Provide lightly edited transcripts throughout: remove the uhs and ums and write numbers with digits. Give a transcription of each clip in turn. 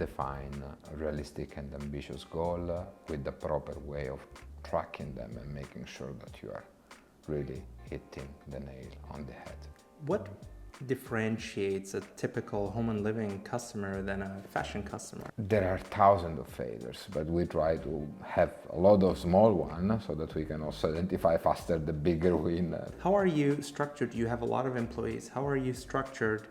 define a realistic and ambitious goal with the proper way of tracking them and making sure that you are really hitting the nail on the head. What differentiates a typical home and living customer than a fashion customer? There are thousands of failures, but we try to have a lot of small ones so that we can also identify faster the bigger win. How are you structured? You have a lot of employees. How are you structured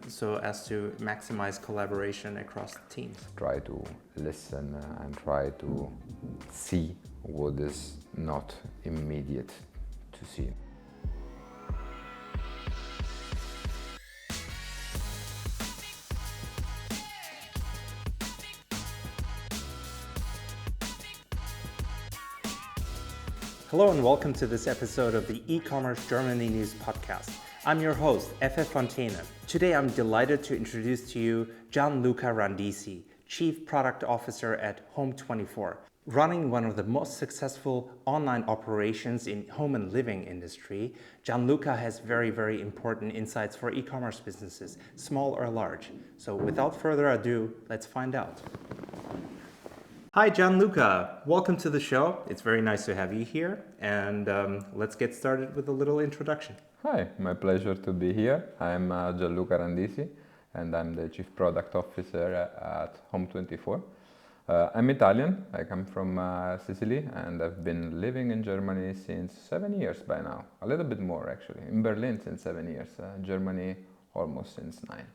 so as to maximize collaboration across teams? Try to listen and try to see what is not immediate to see. Hello and welcome to this episode of the e-commerce Germany News Podcast. I'm your host, Efe von Thenen. Today I'm delighted to introduce to you Giovanni Luca Randisi, Chief Product Officer at home24, running one of the most successful online operations in home and living industry. Gianluca has very important insights for e-commerce businesses, small or large. So without further ado, let's find out. Hi, Gianluca. Welcome to the show. It's very nice to have you here. And let's get started with a little introduction. Hi, my pleasure to be here. I'm Gianluca Randisi, and I'm the Chief Product Officer at home24. I'm Italian. I come from Sicily, and I've been living in Germany since 7 years by now. A little bit more, actually. In Berlin since 7 years. Germany almost since 9.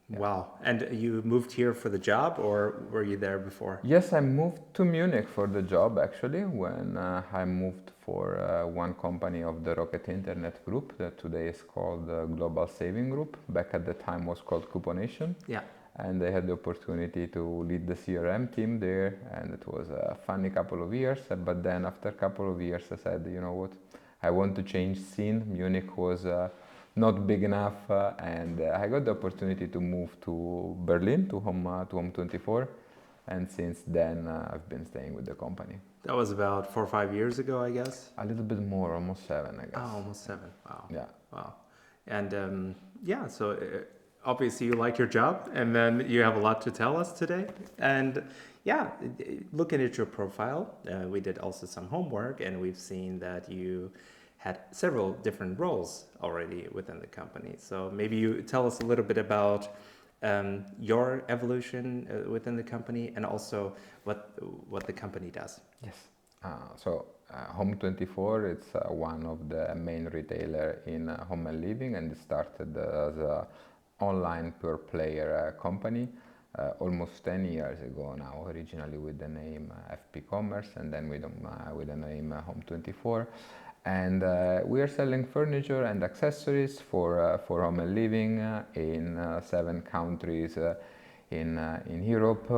Yeah. Wow. And you moved here for the job, or were you there before? Yes, I moved to Munich for the job, actually, when I moved for one company of the Rocket Internet Group that today is called Global Saving Group. Back at the time was called Couponation. Yeah. And I had the opportunity to lead the CRM team there, and it was a funny couple of years. But then after a couple of years, I said, you know what, I want to change scene. Munich was not big enough, and I got the opportunity to move to Berlin, to home24, and since then I've been staying with the company. That was about 4 or 5 years ago, I guess? A little bit more, almost 7, I guess. Oh, almost 7. Wow. Yeah. Wow. And so obviously you like your job, and then you have a lot to tell us today. And yeah, looking at your profile, we did also some homework, and we've seen that you had several different roles already within the company. So maybe you tell us a little bit about your evolution within the company, and also what the company does. Yes. So home24, it's one of the main retailer in home and living, and it started as an online pure player company almost 10 years ago now, originally with the name FP Commerce, and then with the name Home24. And we are selling furniture and accessories for home and living in 7 countries in Europe.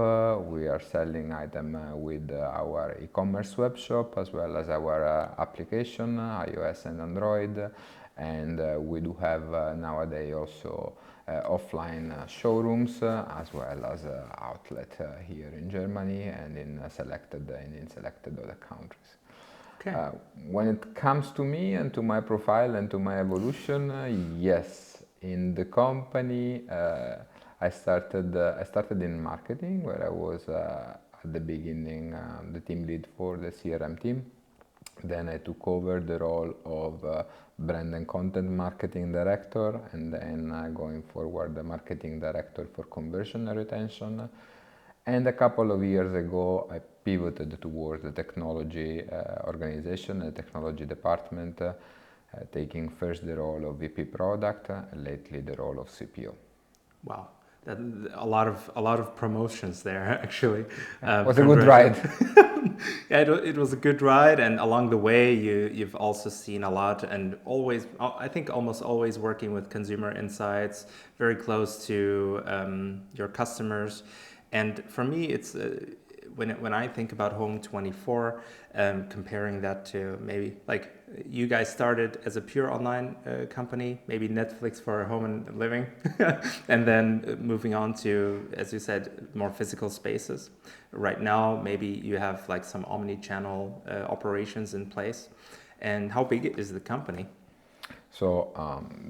We are selling items with our e-commerce web shop, as well as our application, iOS and Android. And we do have nowadays also offline showrooms, as well as outlet here in Germany and in selected other countries. Okay. When it comes to me and to my profile and to my evolution, yes, in the company I started in marketing, where I was at the beginning the team lead for the CRM team. Then I took over the role of brand and content marketing director, and then going forward the marketing director for conversion and retention. And a couple of years ago, I pivoted towards the technology organization, the technology department, taking first the role of VP product, lately the role of CPO. Wow, a lot of promotions there actually. It was a good ride. Yeah, it was a good ride, and along the way you've also seen a lot, and always, I think almost always working with consumer insights, very close to your customers. And for me, it's when I think about Home24, comparing that to maybe like you guys started as a pure online company, maybe Netflix for home and living, and then moving on to, as you said, more physical spaces. Right now, maybe you have like some omni-channel operations in place. And how big is the company? So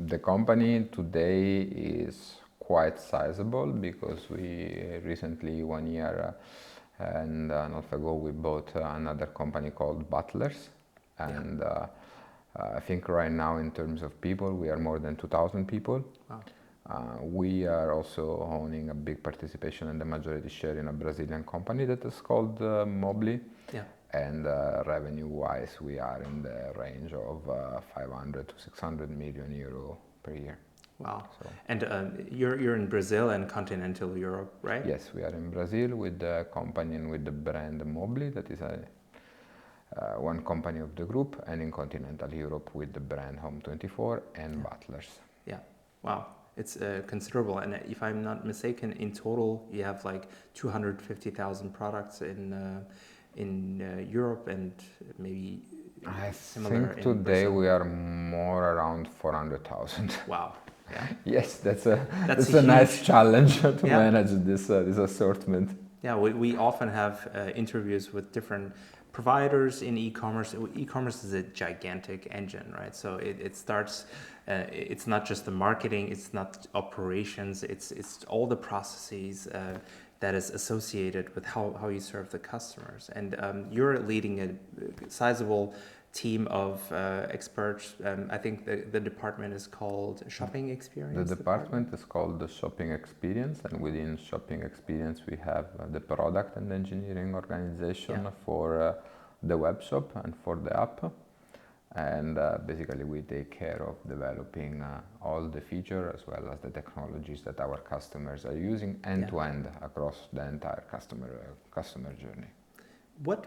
the company today is quite sizable because we recently, 1 year and a half ago, we bought another company called Butlers. And I think right now, in terms of people, we are more than 2,000 people. Wow. We are also owning a big participation in the majority share in a Brazilian company that is called Mobly. Yeah. And revenue-wise, we are in the range of 500 to 600 million euro per year. Wow. So, and you're in Brazil and continental Europe, right? yes, we are in Brazil with the company and with the brand Mobly, that is one company of the group, and in continental Europe with the brand Home24 and Butlers. Yeah. Wow. It's considerable. And if I'm not mistaken, in total, you have like 250,000 products in Europe and maybe I similar think in today Brazil. we are more around 400,000. Wow. Yeah. Yes, that's a huge nice challenge to Yeah. manage this assortment. Yeah, we often have interviews with different providers in e-commerce. E-commerce is a gigantic engine, right? So it starts, it's not just the marketing, it's not operations, it's all the processes that is associated with how you serve the customers. And you're leading a sizable team of experts. I think the department is called Shopping Experience. The department is called the Shopping Experience, and within Shopping Experience we have the product and engineering organization for the web shop and for the app. And basically we take care of developing all the features as well as the technologies that our customers are using end to end across the entire customer journey. What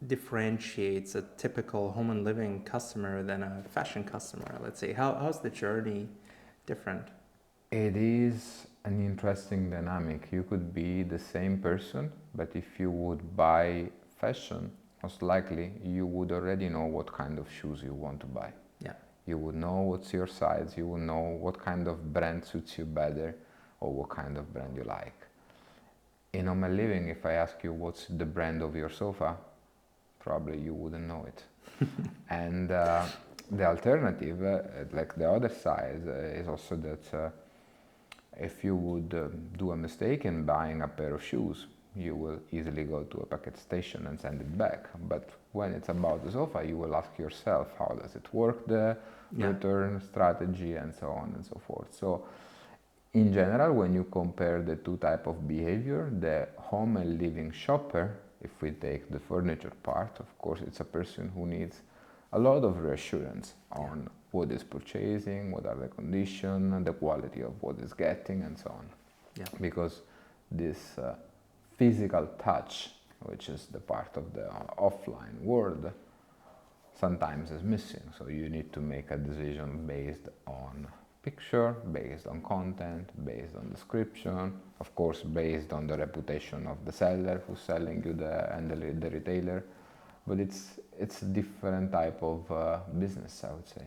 differentiates a typical home and living customer than a fashion customer? Let's say, how's the journey different? It is an interesting dynamic. You could be the same person, but if you would buy fashion, most likely you would already know what kind of shoes you want to buy. Yeah. You would know what's your size, you would know what kind of brand suits you better or what kind of brand you like. In home and living, if I ask you what's the brand of your sofa, probably you wouldn't know it. And the alternative, like the other side, is also that if you would do a mistake in buying a pair of shoes, you will easily go to a packet station and send it back. But when it's about the sofa, you will ask yourself, how does it work, the return strategy, and so on and so forth. So in general, when you compare the two types of behavior, the home and living shopper, if we take the furniture part, of course, it's a person who needs a lot of reassurance on what is purchasing, what are the conditions, and the quality of what is getting, and so on. Yeah. Because this physical touch, which is the part of the offline world, sometimes is missing. So you need to make a decision based on picture, based on content, based on description, of course based on the reputation of the seller who's selling you the retailer. But it's a different type of business, I would say.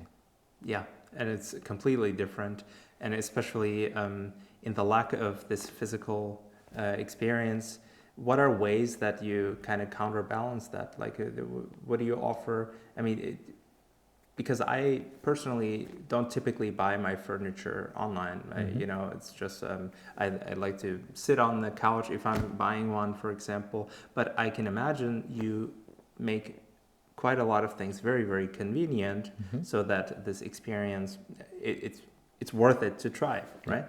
Yeah, and it's completely different, and especially in the lack of this physical experience. What are ways that you kind of counterbalance that? Like, what do you offer? I mean, because I personally don't typically buy my furniture online. Mm-hmm. It's just I like to sit on the couch if I'm buying one, for example. But I can imagine you make quite a lot of things very, very convenient, mm-hmm. so that this experience, it's worth it to try, right?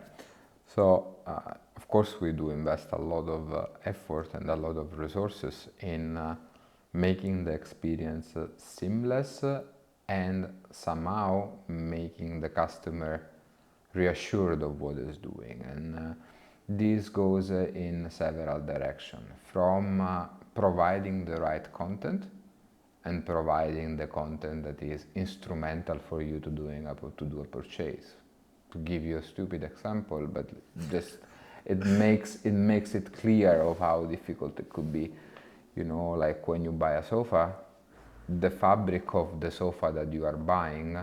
So, of course, we do invest a lot of effort and a lot of resources in making the experience seamless and somehow making the customer reassured of what is doing. And this goes in several directions, from providing the right content and providing the content that is instrumental for you to do a purchase. To give you a stupid example, but just it makes it clear of how difficult it could be. Like when you buy a sofa, the fabric of the sofa that you are buying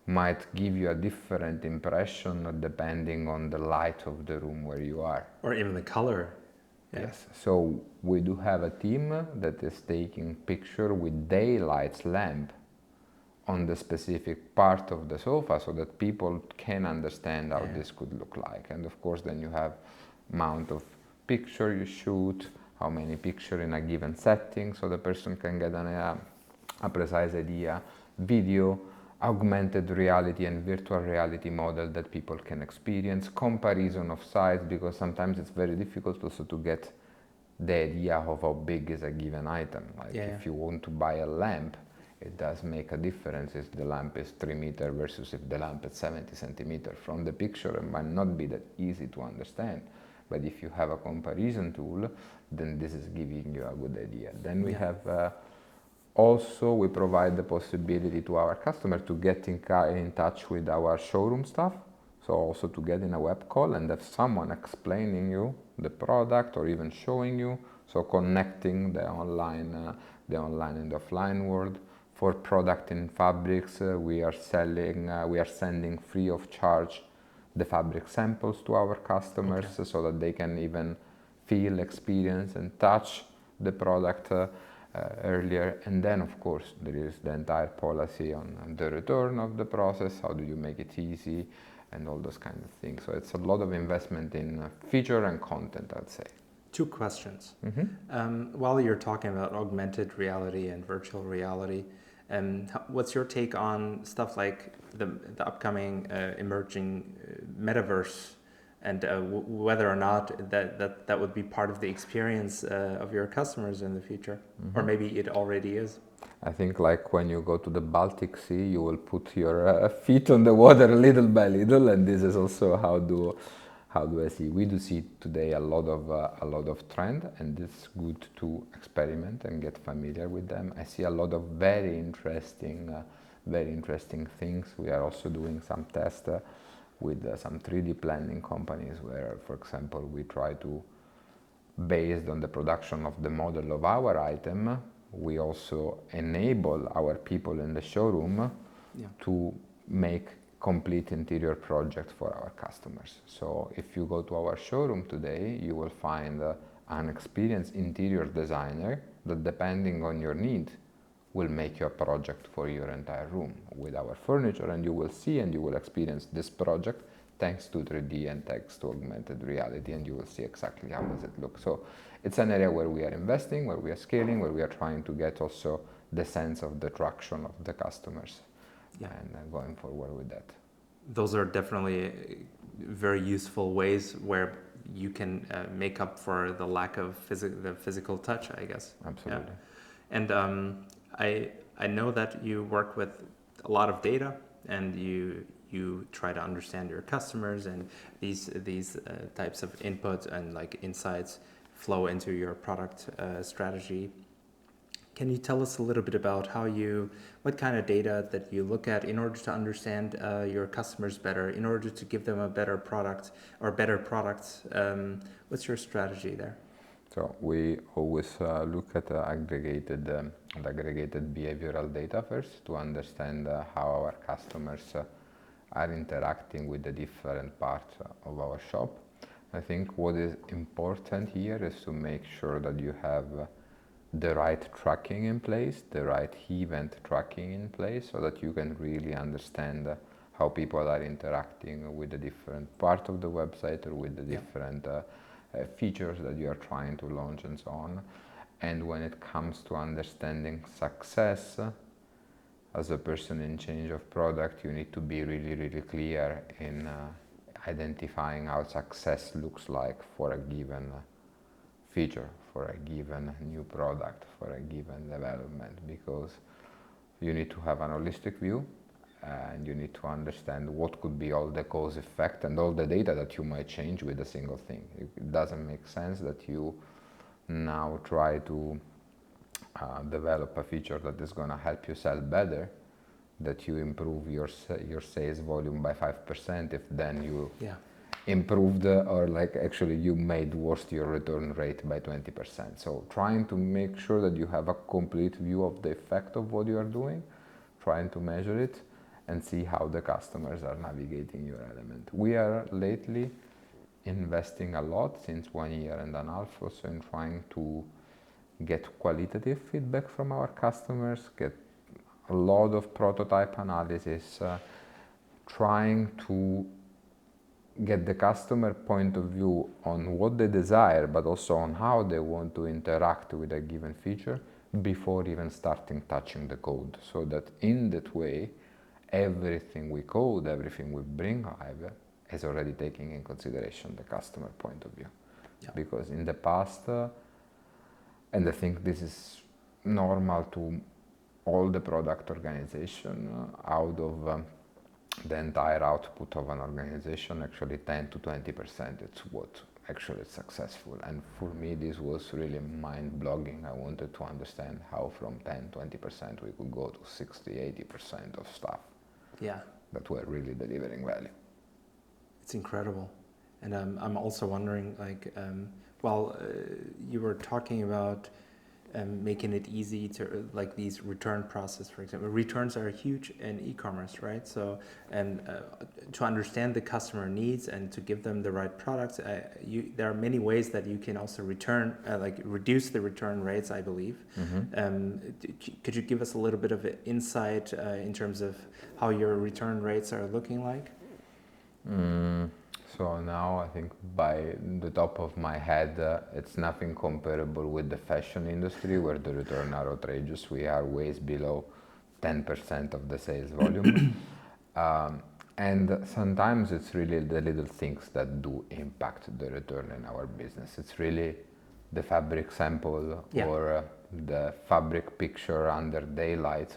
might give you a different impression depending on the light of the room where you are. Or even the color. Yeah. Yes, so we do have a team that is taking picture with daylight lamp on the specific part of the sofa so that people can understand how this could look like. And of course then you have amount of picture you shoot, how many picture in a given setting, so the person can get a precise idea, video, augmented reality and virtual reality model that people can experience, comparison of size, because sometimes it's very difficult also to get the idea of how big is a given item. Like if you want to buy a lamp, it does make a difference if the lamp is 3 meters versus if the lamp is 70 centimeters. From the picture it might not be that easy to understand, but if you have a comparison tool, then this is giving you a good idea. Then we have also, we provide the possibility to our customer to get in touch with our showroom staff. So also to get in a web call and have someone explaining you the product or even showing you. So connecting the online and offline world. For product in fabrics, we are sending free of charge the fabric samples to our customers so that they can even feel, experience and touch the product earlier. And then of course there is the entire policy on the return of the process, how do you make it easy and all those kind of things. So it's a lot of investment in feature and content, I'd say. 2 questions. While you're talking about augmented reality and virtual reality, what's your take on stuff like the upcoming emerging metaverse, and whether or not that would be part of the experience of your customers in the future, or maybe it already is? I think like when you go to the Baltic Sea, you will put your feet on the water little by little, and this is also how do I see. We do see today a lot of trend, and it's good to experiment and get familiar with them. I see a lot of very interesting things. We are also doing some tests with some 3D planning companies where, for example, we try to, based on the production of the model of our item, we also enable our people in the showroom to make complete interior projects for our customers. So if you go to our showroom today, you will find an experienced interior designer that, depending on your need, will make you a project for your entire room with our furniture, and you will see and you will experience this project thanks to 3D and thanks to augmented reality, and you will see exactly how does it look. So it's an area where we are investing, where we are scaling, where we are trying to get also the sense of the traction of the customers and going forward with that. Those are definitely very useful ways where you can make up for the lack of the physical touch, I guess. Absolutely. Yeah. And I know that you work with a lot of data, and you try to understand your customers, and these types of input and like insights flow into your product strategy. Can you tell us a little bit about what kind of data that you look at in order to understand your customers better, in order to give them a better product or better products? What's your strategy there? So we always look at aggregated behavioral data first to understand how our customers are interacting with the different parts of our shop. I think what is important here is to make sure that you have the right tracking in place, the right event tracking in place, so that you can really understand how people are interacting with the different part of the website or with the different features that you are trying to launch and so on. And when it comes to understanding success, as a person in change of product, you need to be really, really clear in identifying how success looks like for a given feature, for a given new product, for a given development, because you need to have an holistic view and you need to understand what could be all the cause effect and all the data that you might change with a single thing. It doesn't make sense that you now try to develop a feature that is going to help you sell better, that you improve your sales volume by 5% if then you improved or like actually you made worse your return rate by 20%. So trying to make sure that you have a complete view of the effect of what you are doing, trying to measure it and see how the customers are navigating your element. We are lately investing a lot since 1 year and a half also in trying to get qualitative feedback from our customers, get a lot of prototype analysis, trying to get the customer point of view on what they desire, but also on how they want to interact with a given feature before even starting touching the code. So that in that way, everything we code, everything we bring live is already taking in consideration the customer point of view. Yeah. Because in the past, and I think this is normal to all the product organization, out of the entire output of an organization, actually 10 to 20% it's what actually is successful. And for me, this was really mind-blogging. I wanted to understand how from 10, 20% we could go to 60, 80% of stuff that were really delivering value. It's incredible. And I'm also wondering, like, you were talking about making it easy to, like, these return process, for example. Returns are huge in e-commerce, right? So, and to understand the customer needs and to give them the right products, there are many ways that you can also reduce the return rates, I believe. Could you give us a little bit of insight in terms of how your return rates are looking like? So now I think by the top of my head, it's nothing comparable with the fashion industry where the return are outrageous. We are ways below 10% of the sales volume. And sometimes it's really the little things that do impact the return in our business. It's really the fabric sample or the fabric picture under daylight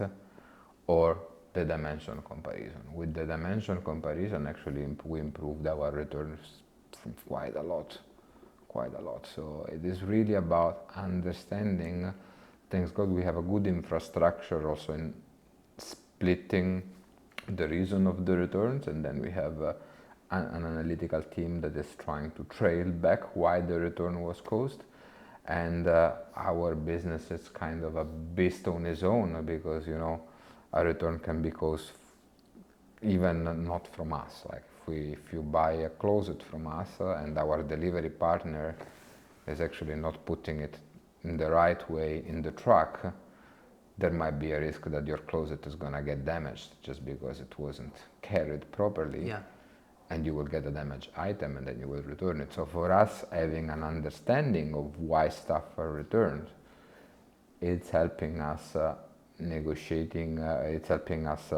or the dimension comparison. With the dimension comparison, actually we improved our returns quite a lot. So it is really about understanding things. God, we have a good infrastructure also in splitting the reason of the returns, and then we have an analytical team that is trying to trail back why the return was caused. And our business is kind of a beast on its own, because a return can be caused even not from us. Like if you buy a closet from us and our delivery partner is actually not putting it in the right way in the truck, there might be a risk that your closet is gonna get damaged just because it wasn't carried properly. And you will get a damaged item and then you will return it. So for us, having an understanding of why stuff are returned, it's helping us negotiating, it's helping us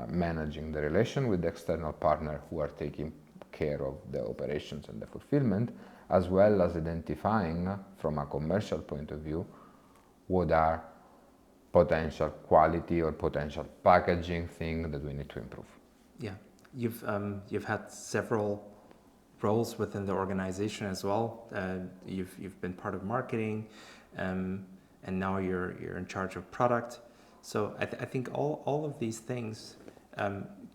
managing the relation with the external partner who are taking care of the operations and the fulfillment, as well as identifying from a commercial point of view what are potential quality or potential packaging things that we need to improve. Yeah, you've had several roles within the organization as well. You've been part of marketing, and now you're in charge of product. So I think all of these things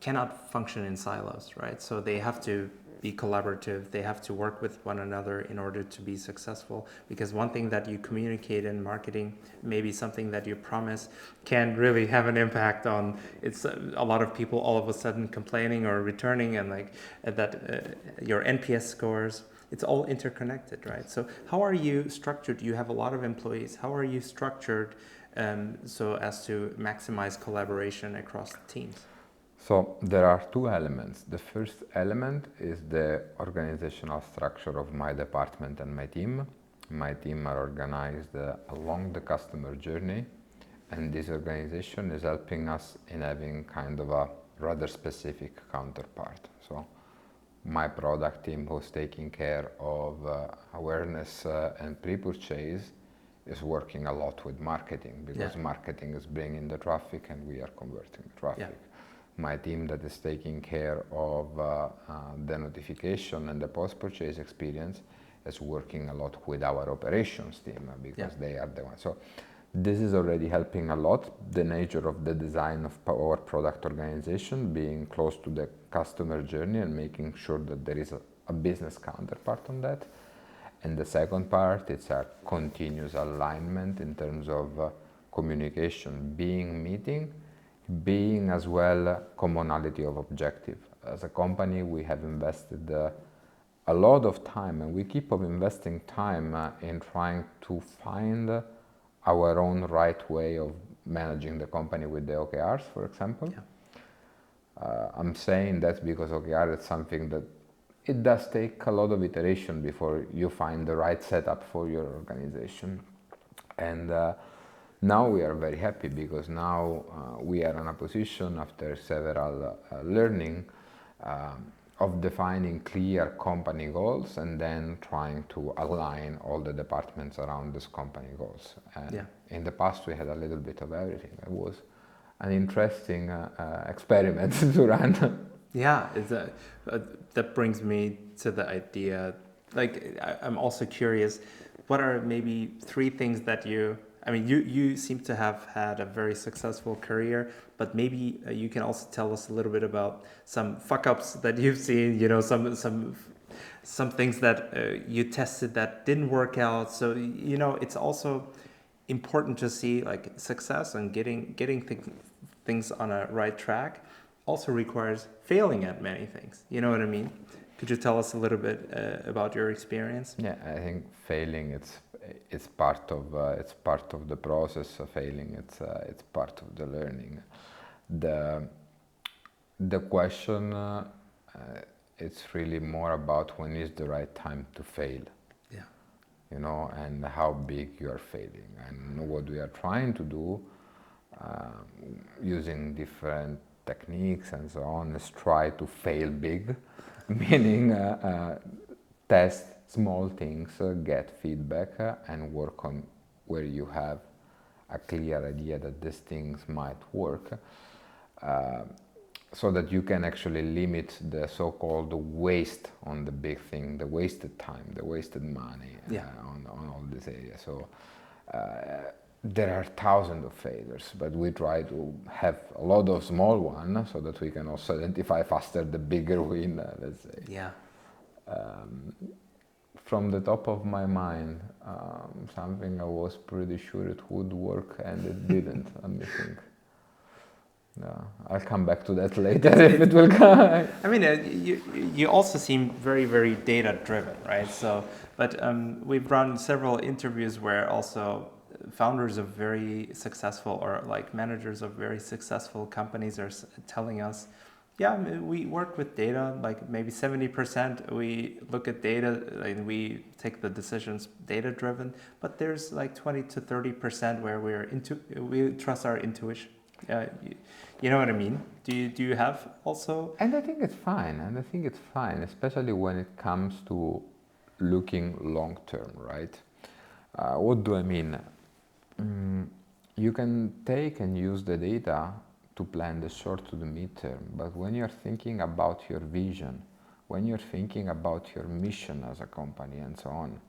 cannot function in silos, right? So they have to be collaborative. They have to work with one another in order to be successful. Because one thing that you communicate in marketing, maybe something that you promise, can really have an impact on. It's a lot of people all of a sudden complaining or returning, and like that your NPS scores. It's all interconnected, right? So how are you structured? You have a lot of employees. How are you structured so as to maximize collaboration across teams? So there are two elements. The first element is the organizational structure of my department and my team. My team are organized along the customer journey, and this organization is helping us in having kind of a rather specific counterpart. So my product team, who's taking care of awareness and pre-purchase, is working a lot with marketing, because marketing is bringing the traffic and we are converting the traffic. My team that is taking care of the notification and the post-purchase experience is working a lot with our operations team, because they are the ones. So this is already helping a lot. The nature of the design of our product organization being close to the customer journey and making sure that there is a business counterpart on that. And the second part, it's a continuous alignment in terms of communication, being as well commonality of objective. As a company, we have invested a lot of time, and we keep on investing time in trying to find our own right way of managing the company with the OKRs, for example. Yeah. I'm saying that because OKR is something that it does take a lot of iteration before you find the right setup for your organization. And now we are very happy because now we are in a position after several learning of defining clear company goals and then trying to align all the departments around these company goals. And in the past we had a little bit of everything. It was an interesting experiment to run. Yeah, that brings me to the idea. Like, I'm also curious, what are maybe 3 things that you seem to have had a very successful career, but maybe you can also tell us a little bit about some fuck ups that you've seen, some things that you tested that didn't work out. So, it's also important to see like success and getting things on a right track also requires failing at many things. You know what I mean? Could you tell us a little bit about your experience? Yeah, I think failing it's part of the process. Failing it's part of the learning. The question it's really more about when is the right time to fail. And how big you are failing. And what we are trying to do using different techniques and so on is try to fail big, meaning test small things, get feedback and work on where you have a clear idea that these things might work, so that you can actually limit the so-called waste on the big thing, the wasted time, the wasted money on all this area. So there are thousands of failures, but we try to have a lot of small ones so that we can also identify faster the bigger win, let's say. Yeah. From the top of my mind, something I was pretty sure it would work and it didn't. Let me think. No, I'll come back to that later if it will come. I mean, you also seem very, very data driven, right? So, but we've run several interviews where also founders of very successful or like managers of very successful companies are telling us, yeah, we work with data, like maybe 70% we look at data and we take the decisions data driven, but there's like 20 to 30% where we trust our intuition. You know what I mean? Do you have also? And I think it's fine. Especially when it comes to looking long term, right? What do I mean? You can take and use the data to plan the short to the midterm, but when you're thinking about your vision, when you're thinking about your mission as a company and so on,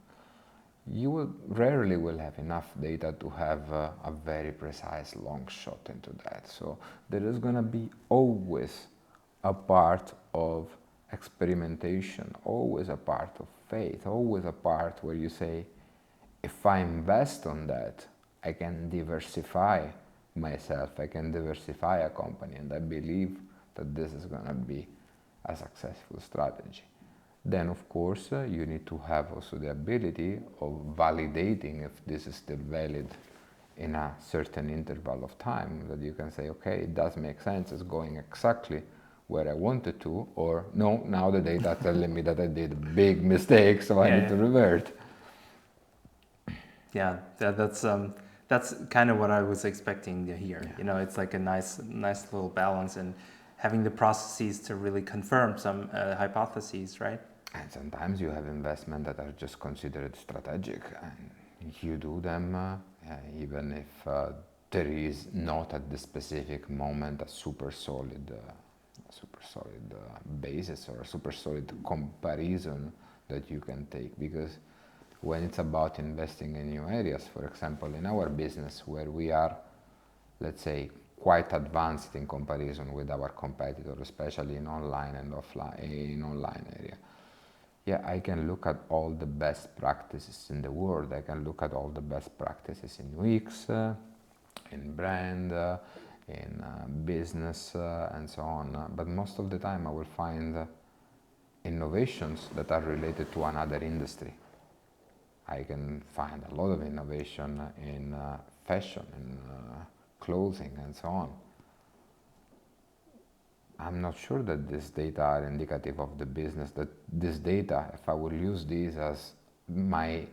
you rarely will have enough data to have a very precise long shot into that. So there is going to be always a part of experimentation, always a part of faith, always a part where you say, if I invest on that, I can diversify myself, I can diversify a company, and I believe that this is going to be a successful strategy. Then, of course, you need to have also the ability of validating if this is still valid in a certain interval of time, that you can say, okay, it does make sense, it's going exactly where I wanted to, or no, now the data telling me that I did a big mistake, so I need to revert. Yeah, that's kind of what I was expecting to hear. It's like a nice little balance and having the processes to really confirm some hypotheses, right? And sometimes you have investments that are just considered strategic, and you do them even if there is not at the specific moment a super solid basis or a super solid comparison that you can take. Because when it's about investing in new areas, for example, in our business where we are, let's say, quite advanced in comparison with our competitors, especially in online and offline, in online area. Yeah, I can look at all the best practices in the world. I can look at all the best practices in UX, in brand, in business, and so on. But most of the time I will find innovations that are related to another industry. I can find a lot of innovation in fashion, in clothing and so on. I'm not sure that this data are indicative of the business, that this data, if I will use these as my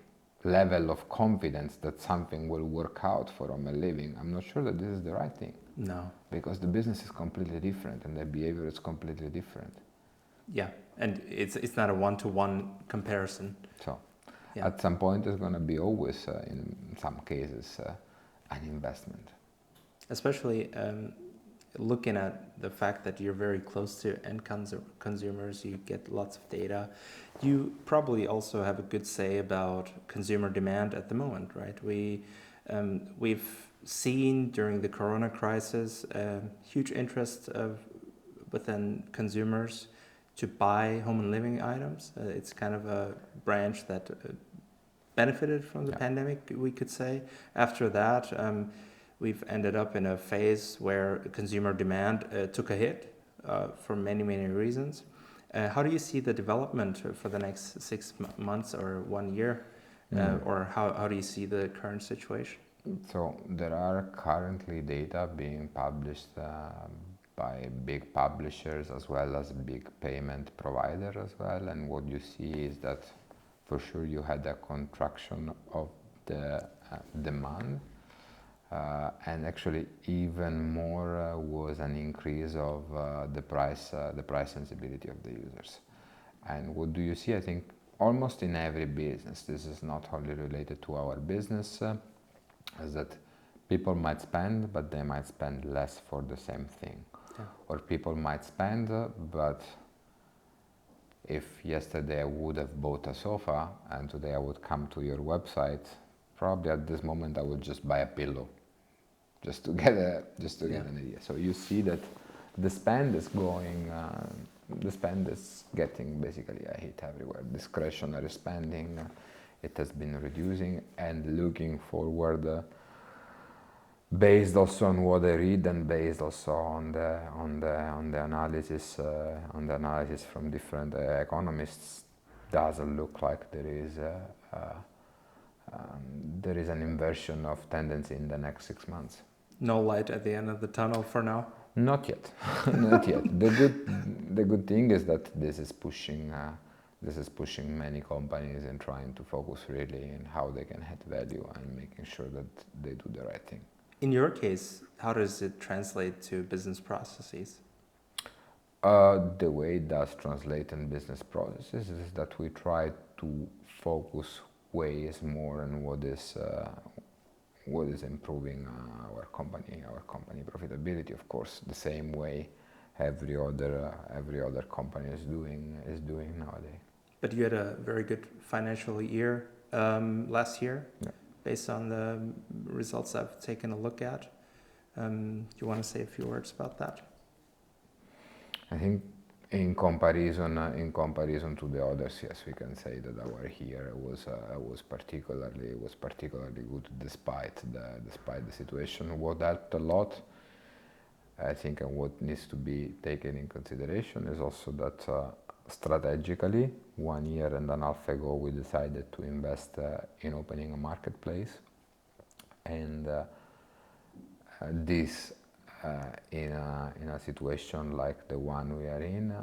level of confidence that something will work out for home and living, I'm not sure that this is the right thing. No. Because the business is completely different and the behavior is completely different. Yeah, and it's not a one-to-one comparison. So at some point it's going to be always, in some cases, an investment. Especially looking at the fact that you're very close to end consumers, you get lots of data. You probably also have a good say about consumer demand at the moment, right? We've seen during the Corona crisis huge interest within consumers to buy home and living items. It's kind of a branch that benefited from the pandemic, we could say. After that, we've ended up in a phase where consumer demand took a hit for many, many reasons. How do you see the development for the next 6 months or 1 year? Or how do you see the current situation? So there are currently data being published by big publishers as well as big payment providers as well, and what you see is that for sure you had a contraction of the demand, and actually even more was an increase of the price sensibility of the users. And what do you see? I think almost in every business, this is not only related to our business, is that people might spend, but they might spend less for the same thing. Yeah. Or people might spend, but if yesterday I would have bought a sofa and today I would come to your website, probably at this moment I would just buy a pillow, just to get an idea. So you see that the spend is going, the spend is getting basically a hit everywhere. Discretionary spending, it has been reducing, and looking forward, based also on what I read and based also on the analysis from different economists, doesn't look like there is an inversion of tendency in the next 6 months. No light at the end of the tunnel for now? Not yet. Not yet. The good thing is that this is pushing many companies in trying to focus really in how they can add value and making sure that they do the right thing. In your case, how does it translate to business processes? The way it does translate in business processes is that we try to focus ways more on what is improving our company profitability. Of course, the same way every other company is doing nowadays. But you had a very good financial year last year. Yeah. Based on the results I've taken a look at. Do you want to say a few words about that? I think in comparison to the others, yes, we can say that our year was particularly good despite the situation. What helped a lot, I think, and what needs to be taken in consideration is also that strategically, 1.5 years ago, we decided to invest in opening a marketplace, and this in a situation like the one we are in,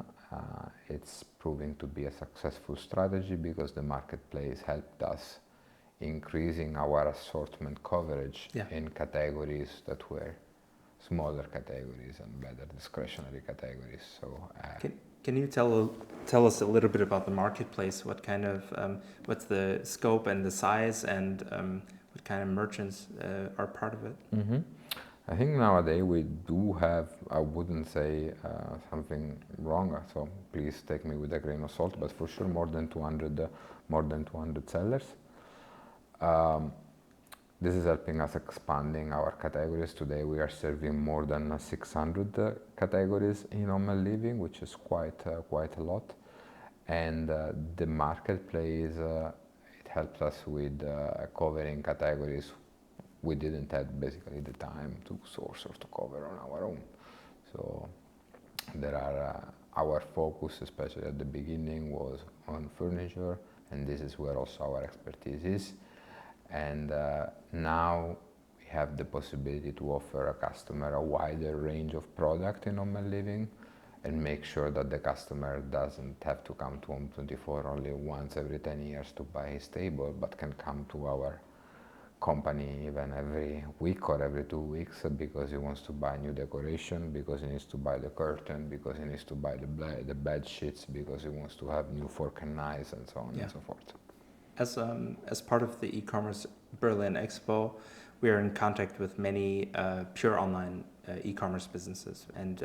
it's proving to be a successful strategy because the marketplace helped us increasing our assortment coverage in categories that were smaller categories and better discretionary categories. So. Can you tell us a little bit about the marketplace? What kind of what's the scope and the size, and what kind of merchants are part of it? Mm-hmm. I think nowadays we do have, I wouldn't say something wrong, so please take me with a grain of salt, but for sure more than 200 sellers. This is helping us expanding our categories. Today we are serving more than 600 categories in home and living, which is quite a lot. And the marketplace, it helps us with covering categories we didn't have basically the time to source or to cover on our own. So there are our focus, especially at the beginning, was on furniture, and this is where also our expertise is. And now we have the possibility to offer a customer a wider range of product in home and living, and make sure that the customer doesn't have to come to Home24 only once every 10 years to buy his table, but can come to our company even every week or every 2 weeks because he wants to buy new decoration, because he needs to buy the curtain, because he needs to buy the bed sheets, because he wants to have new fork and knives, and so on and so forth. As part of the e-commerce Berlin Expo, we are in contact with many pure online e-commerce businesses, and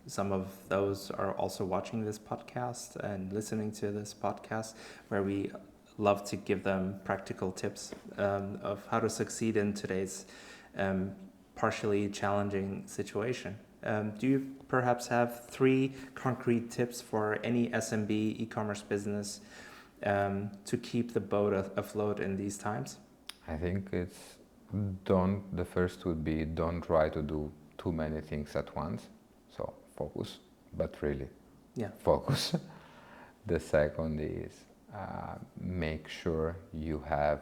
some of those are also watching this podcast and listening to this podcast, where we love to give them practical tips of how to succeed in today's partially challenging situation. Do you perhaps have 3 concrete tips for any SMB e-commerce business to keep the boat afloat in these times? I think the first would be, don't try to do too many things at once. So focus, but really focus. The second is make sure you have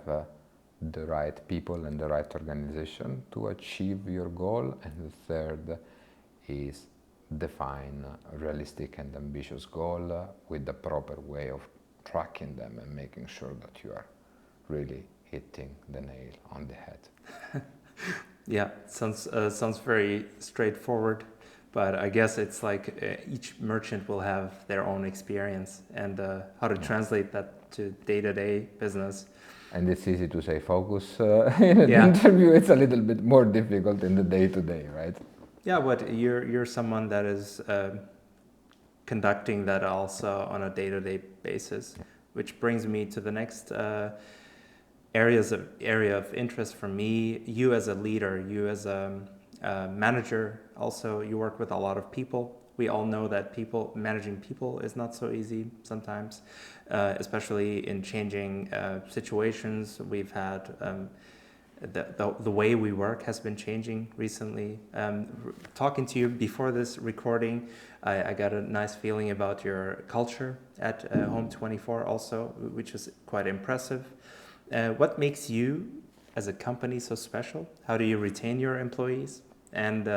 the right people and the right organization to achieve your goal. And the third is define a realistic and ambitious goal with the proper way of tracking them and making sure that you are really hitting the nail on the head. Yeah, sounds very straightforward, but I guess it's like each merchant will have their own experience and how to translate that to day-to-day business. And it's easy to say focus in an interview. It's a little bit more difficult in the day-to-day, right? Yeah, but you're someone that is conducting that also on a day-to-day basis, which brings me to the next area of interest for me. You as a leader, you as a manager, also you work with a lot of people. We all know that managing people is not so easy sometimes, especially in changing situations. We've had the way we work has been changing recently. Talking to you before this recording, I got a nice feeling about your culture at Home24 also, which is quite impressive. What makes you as a company so special? How do you retain your employees? And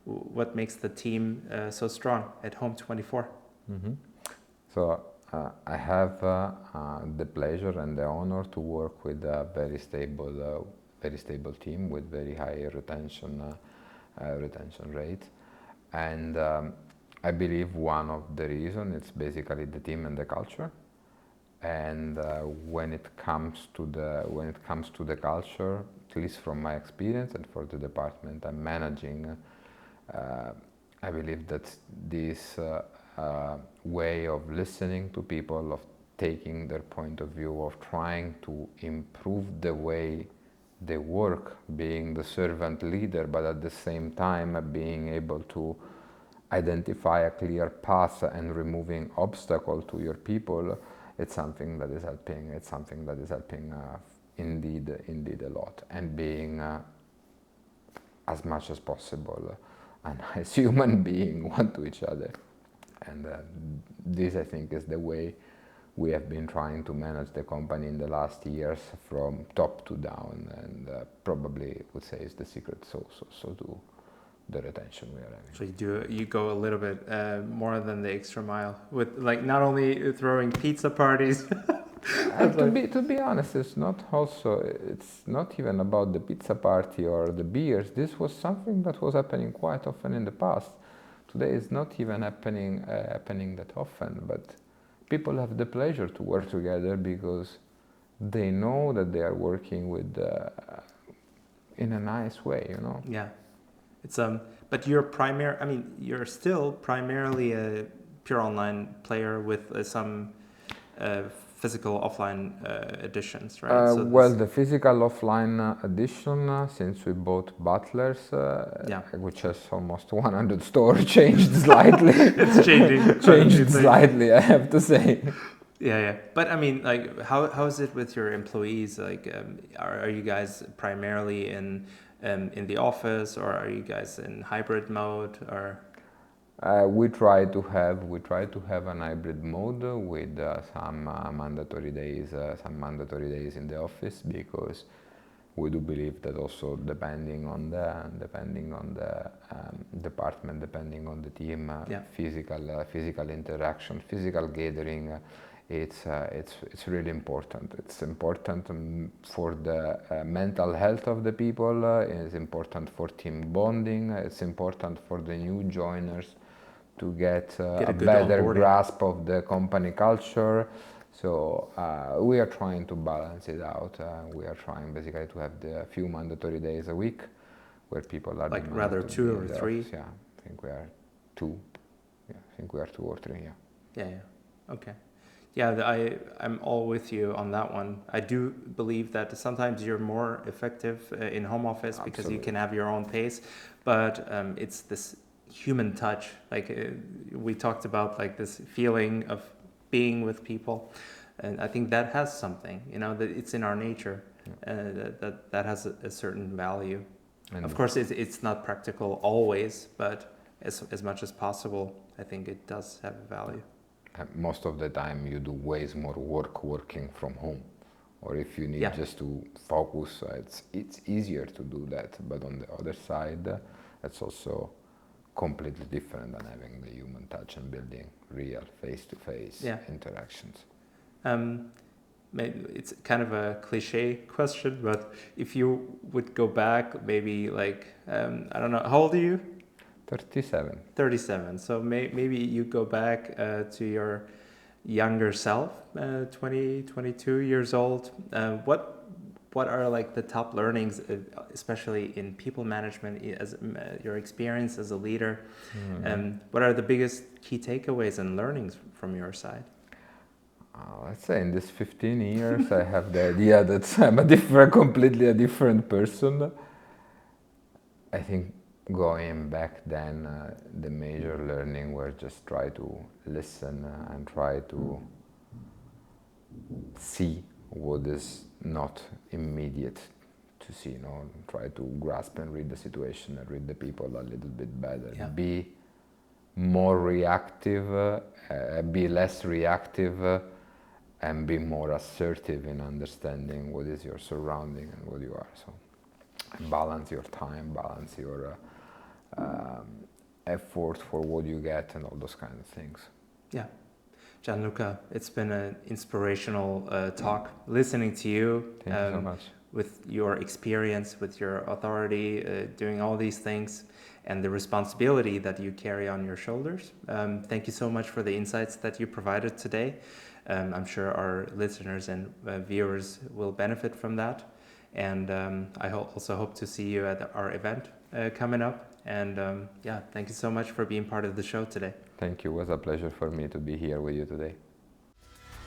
what makes the team so strong at Home24? Mm-hmm. So I have the pleasure and the honor to work with a very stable team with very high retention rate, and I believe one of the reasons it's basically the team and the culture. And when it comes to the culture, at least from my experience and for the department I'm managing, I believe that this way of listening to people, of taking their point of view, of trying to improve the way they work, being the servant leader, but at the same time being able to identify a clear path and removing obstacles to your people, it's something that is helping. It's something that is helping indeed a lot, and being as much as possible a nice human being one to each other. And this, I think, is the way we have been trying to manage the company in the last years, from top to down, and probably would say is the secret sauce also to the retention we are having. So you go a little bit more than the extra mile with, like, not only throwing pizza parties. To be honest, it's not even about the pizza party or the beers. This was something that was happening quite often in the past. Today it's not even happening that often, but people have the pleasure to work together because they know that they are working with in a nice way, you know. Yeah. It's but you're still primarily a pure online player with some physical offline editions, right? The physical offline edition, since we bought Butlers, which has almost 100 stores, changed slightly. It's changed slightly, I have to say. Yeah. But I mean, like, how is it with your employees? Like, are you guys primarily in the office, or are you guys in hybrid mode, or? We try to have an hybrid mode with some mandatory days in the office, because we do believe that also depending on the department, depending on the team, physical interaction, physical gathering, it's really important. It's important for the mental health of the people. It's important for team bonding. It's important for the new joiners to get a better grasp of the company culture. So we are trying to balance it out. We are trying basically to have the few mandatory days a week where people are like rather 2 or 3. Yeah, I think we are 2. Yeah, I think we are 2 or 3. Yeah. Yeah. Okay. Yeah, I'm all with you on that one. I do believe that sometimes you're more effective in home office because you can have your own pace, but it's this human touch. Like we talked about, like this feeling of being with people, and I think that has something, that it's in our nature, that has a certain value. And of course, it's not practical always, but as much as possible, I think it does have value. Most of the time you do ways more working from home, or if you need just to focus, it's easier to do that. But on the other side, it's also completely different than having the human touch and building real face-to-face interactions. Maybe it's kind of a cliche question, but if you would go back, maybe like I don't know, how old are you? 37. 37. So maybe you go back to your younger self, 22 years old. What are like the top learnings, especially in people management, as your experience as a leader? What are the biggest key takeaways and learnings from your side? Let's say in this 15 years, I have the idea that I'm completely a different person. I think going back then, the major learning was just try to listen and try to see what is not immediate to see, try to grasp and read the situation and read the people a little bit better. Yeah. Be more reactive, be less reactive, and be more assertive in understanding what is your surrounding and what you are. So balance your time, balance your effort for what you get and all those kind of things. Yeah. Gianluca, it's been an inspirational talk. Listening to you, Thank you so much. With your experience, with your authority, doing all these things, and the responsibility that you carry on your shoulders. Thank you so much for the insights that you provided today. I'm sure our listeners and viewers will benefit from that. And I also hope to see you at our event coming up. And thank you so much for being part of the show today. Thank you. It was a pleasure for me to be here with you today.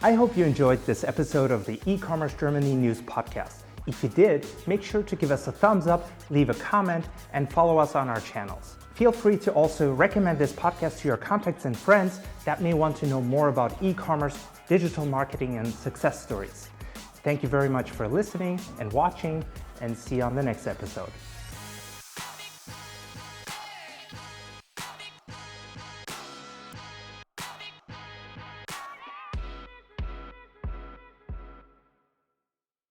I hope you enjoyed this episode of the E-commerce Germany News Podcast. If you did, make sure to give us a thumbs up, leave a comment, and follow us on our channels. Feel free to also recommend this podcast to your contacts and friends that may want to know more about e-commerce, digital marketing, and success stories. Thank you very much for listening and watching, and see you on the next episode.